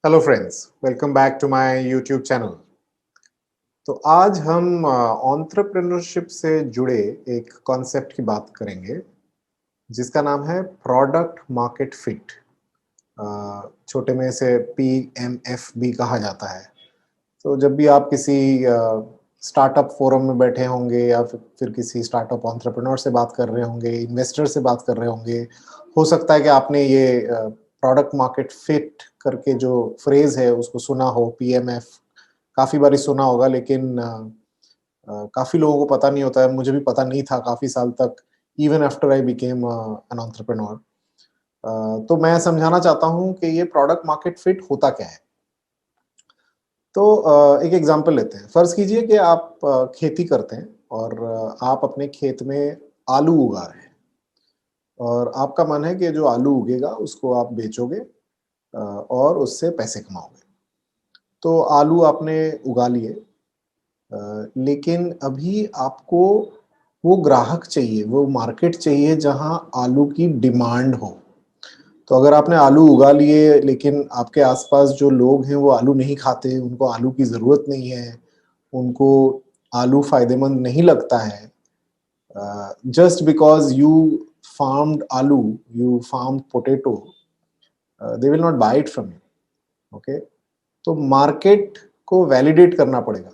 Hello friends, welcome back to my YouTube channel. तो आज हम एंटरप्रेन्योरशिप से जुड़े एक कॉन्सेप्ट की बात करेंगे जिसका नाम है प्रोडक्ट मार्केट फिट। छोटे में इसे PMF भी कहा जाता है। तो जब भी आप किसी स्टार्टअप फोरम में बैठे होंगे या फिर किसी स्टार्टअप एंटरप्रेन्योर से बात कर रहे होंगे, इन्वेस्टर से बात कर रहे होंगे, हो सकता है कि आपने ये प्रोडक्ट मार्केट फिट करके जो फ्रेज है उसको सुना हो। PMF काफ़ी बारी सुना होगा, लेकिन काफ़ी लोगों को पता नहीं होता है। मुझे भी पता नहीं था काफ़ी साल तक, even after I became an entrepreneur. तो मैं समझाना चाहता हूँ कि ये प्रोडक्ट मार्केट फिट होता क्या है। तो एक एग्जांपल लेते हैं। फ़र्ज़ कीजिए कि आप खेती करते हैं और आप अपने खेत में आलू उगा रहे हैं और आपका मन है कि जो आलू उगेगा उसको आप बेचोगे और उससे पैसे कमाओगे। तो आलू आपने उगा लिए, लेकिन अभी आपको वो ग्राहक चाहिए, वो मार्केट चाहिए जहाँ आलू की डिमांड हो। तो अगर आपने आलू उगा लिए लेकिन आपके आसपास जो लोग हैं वो आलू नहीं खाते, उनको आलू की ज़रूरत नहीं है, उनको आलू फ़ायदेमंद नहीं लगता है, जस्ट बिकॉज़ यू फार्म्ड आलू, you farmed potato, they will not buy it from you. Okay? तो मार्केट को वैलिडेट करना पड़ेगा।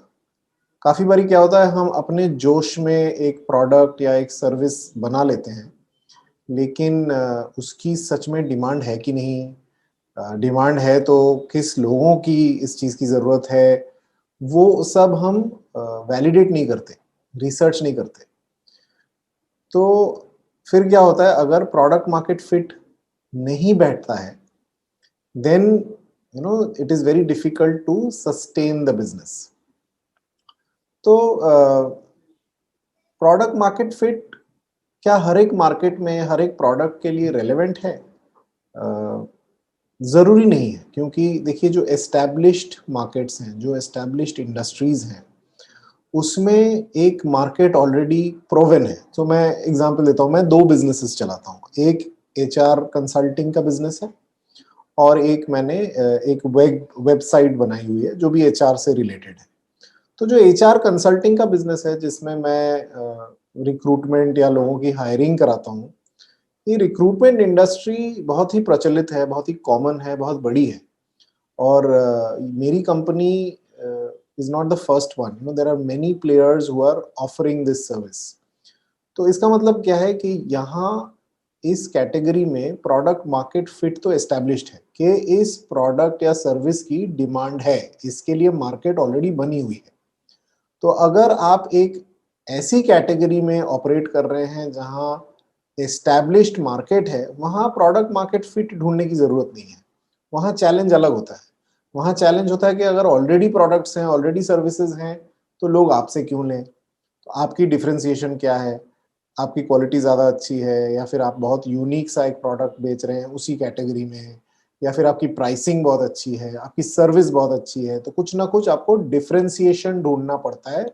काफ़ी बारी क्या होता है, हम अपने जोश में एक प्रोडक्ट या एक सर्विस बना लेते हैं, लेकिन उसकी सच में डिमांड है कि नहीं? डिमांड है तो किस लोगों की इस चीज़ की ज़रूरत है, वो सब हम वैलिडेट नहीं करते, रिसर्च नहीं करते। तो फिर क्या होता है, अगर प्रोडक्ट मार्केट फिट नहीं बैठता है, then it is very difficult to sustain the business. तो प्रोडक्ट मार्केट फिट क्या हर एक मार्केट में, हर एक प्रोडक्ट के लिए रेलेवेंट है? ज़रूरी नहीं है, क्योंकि देखिए जो एस्टैब्लिश्ड मार्केट्स हैं, जो एस्टैब्लिश्ड इंडस्ट्रीज़ हैं, उसमें एक मार्केट ऑलरेडी प्रूवन है। तो मैं एग्ज़ाम्पल देता हूँ, मैं 2 बिज़नेसेस चलाता हूँ। एक एचआर कंसल्टिंग का बिज़नेस है और एक मैंने एक वेबसाइट बनाई हुई है जो भी एचआर से रिलेटेड है। तो जो एचआर कंसल्टिंग का बिज़नेस है, जिसमें मैं रिक्रूटमेंट या लोगों की हायरिंग कराता हूँ, ये रिक्रूटमेंट इंडस्ट्री बहुत ही प्रचलित है, बहुत ही कॉमन है, बहुत बड़ी है। और मेरी company is not the first one, there are many players who are offering this service. तो इसका मतलब क्या है कि यहाँ इस कैटेगरी में प्रोडक्ट मार्केट फिट तो एस्टैब्लिश्ड है कि इस प्रोडक्ट या सर्विस की डिमांड है, इसके लिए मार्केट ऑलरेडी बनी हुई है। तो अगर आप एक ऐसी कैटेगरी में ऑपरेट कर रहे हैं जहाँ एस्टैब्लिश्ड मार्केट है, वहाँ प्रोडक्ट मार्केट फिट ढूँढने की ज़रूरत नहीं है। वहाँ चैलेंज अलग होता है। वहाँ चैलेंज होता है कि अगर ऑलरेडी प्रोडक्ट्स हैं, ऑलरेडी सर्विसेज़ हैं, तो लोग आपसे क्यों लें? तो आपकी डिफरेंशिएशन क्या है? आपकी क्वालिटी ज़्यादा अच्छी है या फिर आप बहुत यूनिक सा एक प्रोडक्ट बेच रहे हैं उसी कैटेगरी में, या फिर आपकी प्राइसिंग बहुत अच्छी है, आपकी सर्विस बहुत अच्छी है। तो कुछ ना कुछ आपको डिफरेंशिएशन ढूँढना पड़ता है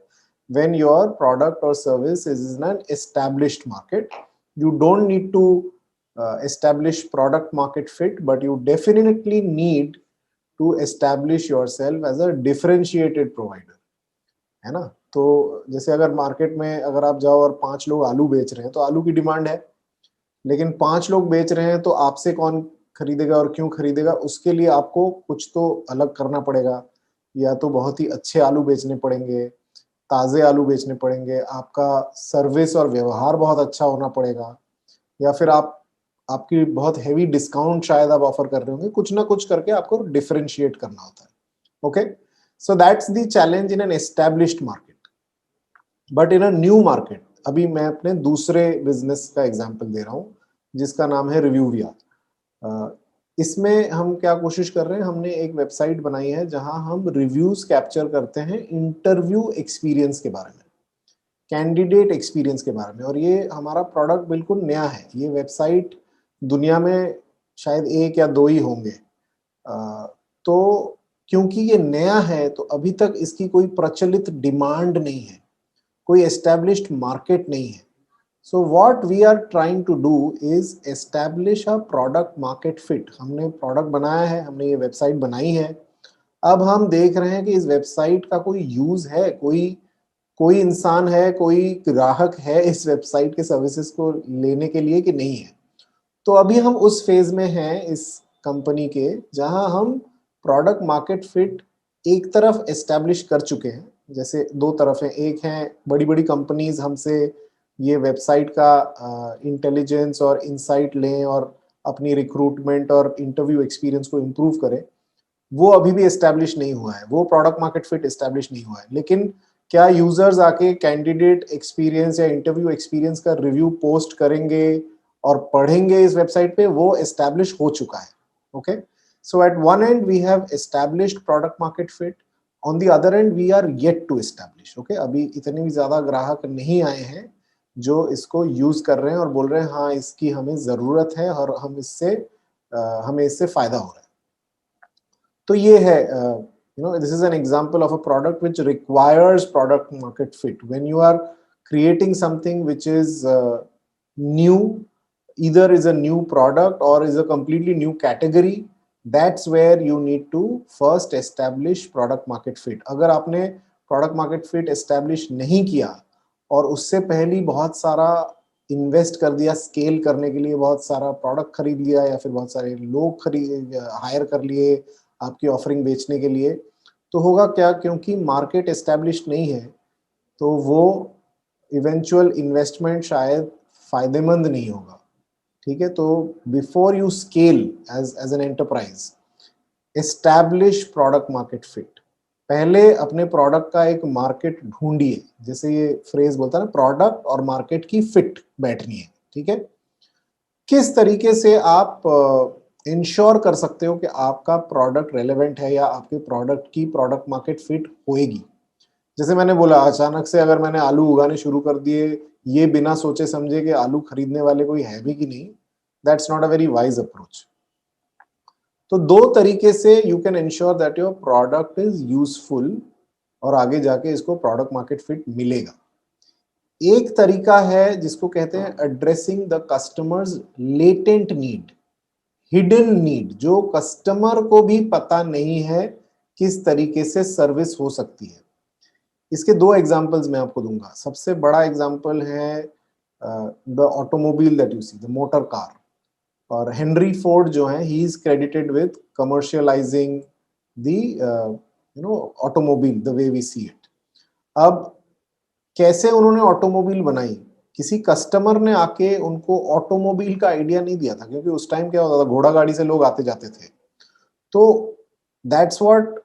when your product or service is in an established market. You don't need to establish product market fit, but you definitely need to establish yourself as a differentiated provider, है ना? तो जैसे अगर मार्केट में अगर आप जाओ और 5 लोग आलू बेच रहे हैं, तो आलू की डिमांड है, लेकिन 5 लोग बेच रहे हैं, तो आपसे कौन खरीदेगा और क्यों खरीदेगा? उसके लिए आपको कुछ तो अलग करना पड़ेगा। या तो बहुत ही अच्छे आलू बेचने पड़ेंगे, ताज़े आलू बेचने पड़ेंगे, आपका सर्विस और व्यवहार बहुत अच्छा होना पड़ेगा, या फिर आपकी बहुत हेवी डिस्काउंट शायद आप ऑफ़र कर रहे होंगे। कुछ ना कुछ करके आपको डिफरेंशिएट करना होता है। Okay? So that's the challenge in an established market. But in a new market, अभी मैं अपने दूसरे बिजनेस का एग्जांपल दे रहा हूँ जिसका नाम है रिव्यूविया। इसमें हम क्या कोशिश कर रहे हैं, हमने एक वेबसाइट बनाई है जहां हम रिव्यूज कैप्चर करते हैं इंटरव्यू एक्सपीरियंस के बारे में, कैंडिडेट एक्सपीरियंस के बारे में। और ये हमारा प्रोडक्ट बिल्कुल नया है। ये वेबसाइट दुनिया में शायद एक या दो ही होंगे। तो क्योंकि ये नया है तो अभी तक इसकी कोई प्रचलित डिमांड नहीं है, कोई एस्टैब्लिश्ड मार्केट नहीं है। So what we are trying to do is establish a product market fit. हमने प्रोडक्ट बनाया है, हमने ये वेबसाइट बनाई है, अब हम देख रहे हैं कि इस वेबसाइट का कोई यूज है, कोई कोई इंसान है, कोई ग्राहक है इस वेबसाइट के सर्विसेज को लेने के लिए कि नहीं है। तो अभी हम उस फेज में हैं इस कंपनी के जहां हम प्रोडक्ट मार्केट फिट एक तरफ एस्टेब्लिश कर चुके हैं। जैसे दो तरफ हैं, एक है बड़ी बड़ी कंपनीज हमसे ये वेबसाइट का इंटेलिजेंस और इंसाइट लें और अपनी रिक्रूटमेंट और इंटरव्यू एक्सपीरियंस को इम्प्रूव करें, वो अभी भी एस्टेब्लिश नहीं हुआ है, वो प्रोडक्ट मार्केट फिट एस्टेब्लिश नहीं हुआ है। लेकिन क्या यूजर्स आके कैंडिडेट एक्सपीरियंस या इंटरव्यू एक्सपीरियंस का रिव्यू पोस्ट करेंगे और पढ़ेंगे इस वेबसाइट पे, वो एस्टेब्लिश हो चुका है। Okay, so at one end we have established product market fit, on the other end we are yet to establish. Okay, अभी इतने भी ज्यादा ग्राहक नहीं आए हैं जो इसको यूज कर रहे हैं और बोल रहे हैं हाँ इसकी हमें जरूरत है और हमें इससे फायदा हो रहा है। तो ये है this is an example of a product which requires product market fit. When you are creating something which is new, either is a new product or is a completely new category, that's where you need to first establish product market fit. अगर आपने product market fit establish नहीं किया और उससे पहले बहुत सारा invest कर दिया स्केल करने के लिए, बहुत सारा प्रोडक्ट खरीद लिया या फिर बहुत सारे लोग हायर कर लिए आपकी ऑफरिंग बेचने के लिए, तो होगा क्या, क्योंकि मार्केट एस्टेब्लिश नहीं है तो वो इवेंचुअल इन्वेस्टमेंट शायद फायदेमंद नहीं होगा। ठीक है, तो before you scale as an enterprise, establish product market fit. पहले अपने प्रोडक्ट का एक मार्केट ढूंढिए, जैसे ये फ्रेज बोलता है ना, प्रोडक्ट और मार्केट की फिट बैठनी है। ठीक है, किस तरीके से आप इंश्योर कर सकते हो कि आपका प्रोडक्ट रेलेवेंट है या आपके प्रोडक्ट की प्रोडक्ट मार्केट फिट होएगी। जैसे मैंने बोला, अचानक से अगर मैंने आलू उगाने शुरू कर दिए, ये बिना सोचे समझे कि आलू खरीदने वाले कोई है भी कि नहीं, that's not a very wise approach. तो दो तरीके से you can ensure that your product is useful और आगे जाके इसको प्रोडक्ट मार्केट फिट मिलेगा। एक तरीका है जिसको कहते हैं addressing the customers latent need, hidden need, जो कस्टमर को भी पता नहीं है किस तरीके से सर्विस हो सकती है। इसके दो एग्जांपल्स मैं आपको दूंगा। सबसे बड़ा एग्जांपल है the automobile that you see, the motor car. और हेनरी फोर्ड जो है, he is credited with commercialising the automobile the way we see it. अब कैसे उन्होंने ऑटोमोबाइल बनाई, किसी कस्टमर ने आके उनको ऑटोमोबाइल का आइडिया नहीं दिया था, क्योंकि उस टाइम क्या होता था, घोड़ा गाड़ी से लोग आते जाते थे। तो that's what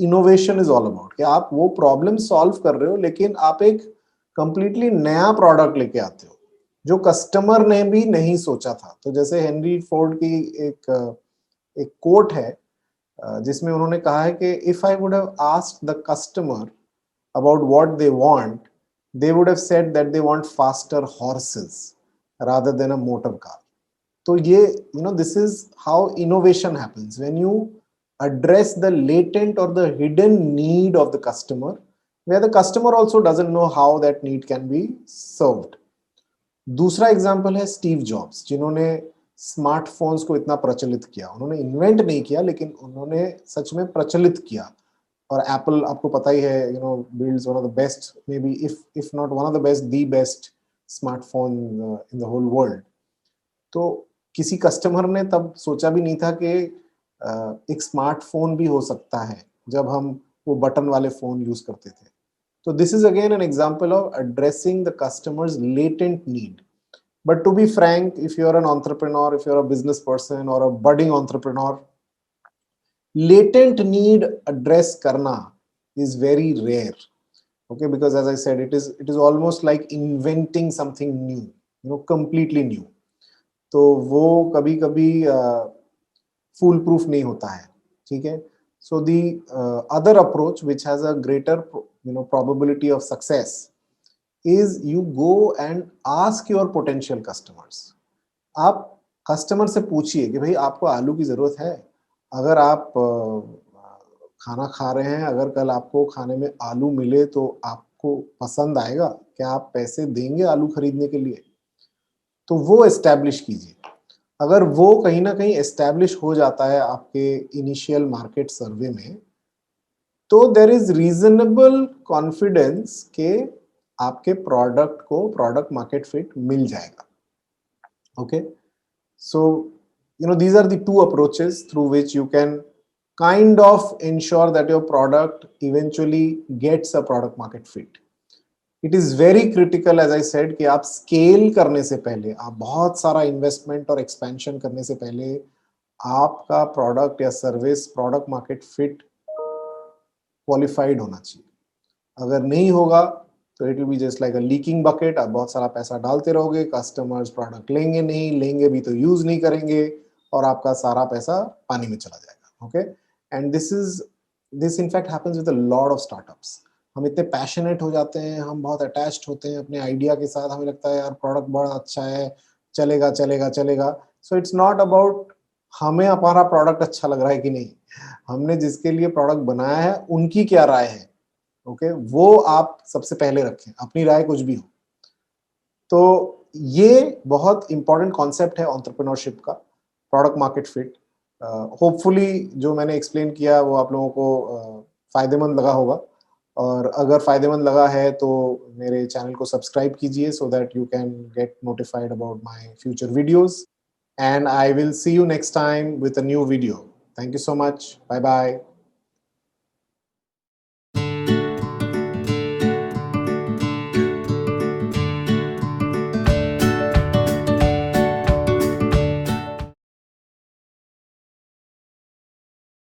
innovation is all about, कि आप वो प्रॉब्लम सॉल्व कर रहे हो लेकिन आप एक कंप्लीटली नया प्रोडक्ट लेके आते हो जो कस्टमर ने भी नहीं सोचा था। तो जैसे हेनरी फोर्ड की एक कोट है जिसमें उन्होंने कहा है कि if I would have asked the customer about what they want, they would have said that they want faster horses rather than a motor car. So ये, this is how innovation happens, when you address the latent or the hidden need of the customer, where the customer also doesn't know how that need can be served. दूसरा example है Steve jobs, जिन्होंने smartphones को इतना प्रचलित किया। उन्होंने invent नहीं किया लेकिन उन्होंने सच में प्रचलित किया। और एप्पल आपको पता ही है, builds one of the best, maybe if not one of the best, the best smartphone in the whole world. तो किसी कस्टमर ने तब सोचा भी नहीं था कि एक स्मार्टफोन भी हो सकता है जब हम वो बटन वाले फोन यूज करते थे। तो this is again an example of addressing the customers latent need. But to be frank, if you are an entrepreneur, if you are a business person और a budding entrepreneur, latent need address karna is very rare. Okay, because as I said, it is almost like inventing something new, completely new. तो वो कभी कभी फूल proof नहीं होता है। ठीक है, so the other approach which has a greater probability of success is you go and ask your potential customers. आप कस्टमर से पूछिए कि भाई आपको आलू की जरूरत है, अगर आप खाना खा रहे हैं, अगर कल आपको खाने में आलू मिले तो आपको पसंद आएगा, क्या आप पैसे देंगे आलू खरीदने के लिए? तो वो एस्टैब्लिश कीजिए। अगर वो कहीं ना कहीं एस्टैब्लिश हो जाता है आपके इनिशियल मार्केट सर्वे में, तो देर इज रीजनेबल कॉन्फिडेंस के आपके प्रोडक्ट को प्रोडक्ट मार्केट फिट मिल जाएगा। Okay, so these are the two approaches through which you can kind of ensure that your product eventually gets a product market fit. It is very critical, as I said, कि आप scale करने से पहले, आप बहुत सारा investment और expansion करने से पहले आपका प्रोडक्ट या service product market fit qualified होना चाहिए। अगर नहीं होगा तो it will be just like a leaking bucket. आप बहुत सारा पैसा डालते रहोगे, कस्टमर्स प्रोडक्ट लेंगे नहीं, लेंगे भी तो यूज नहीं करेंगे, और आपका सारा पैसा पानी में चला जाएगा। Okay, and this in fact happens with a lot of startups. हम इतने पैशनेट हो जाते हैं, हम बहुत अटैच्ड होते हैं अपने आइडिया के साथ, हमें लगता है यार प्रोडक्ट बड़ा अच्छा है, चलेगा चलेगा चलेगा। सो इट्स नॉट अबाउट हमें हमारा प्रोडक्ट अच्छा लग रहा है कि नहीं, हमने जिसके लिए प्रोडक्ट बनाया है उनकी क्या राय है। ओके, वो आप सबसे पहले रखें, अपनी राय कुछ भी हो। तो ये बहुत इंपॉर्टेंट कॉन्सेप्ट है एंटरप्रेन्योरशिप का, प्रोडक्ट मार्केट फिट। होपफुली जो मैंने एक्सप्लेन किया वो आप लोगों को फायदेमंद लगा होगा, और अगर फायदेमंद लगा है तो मेरे चैनल को सब्सक्राइब कीजिए so that you can get notified about my future videos, and I will see you next time with a new video. Thank you so much, bye bye.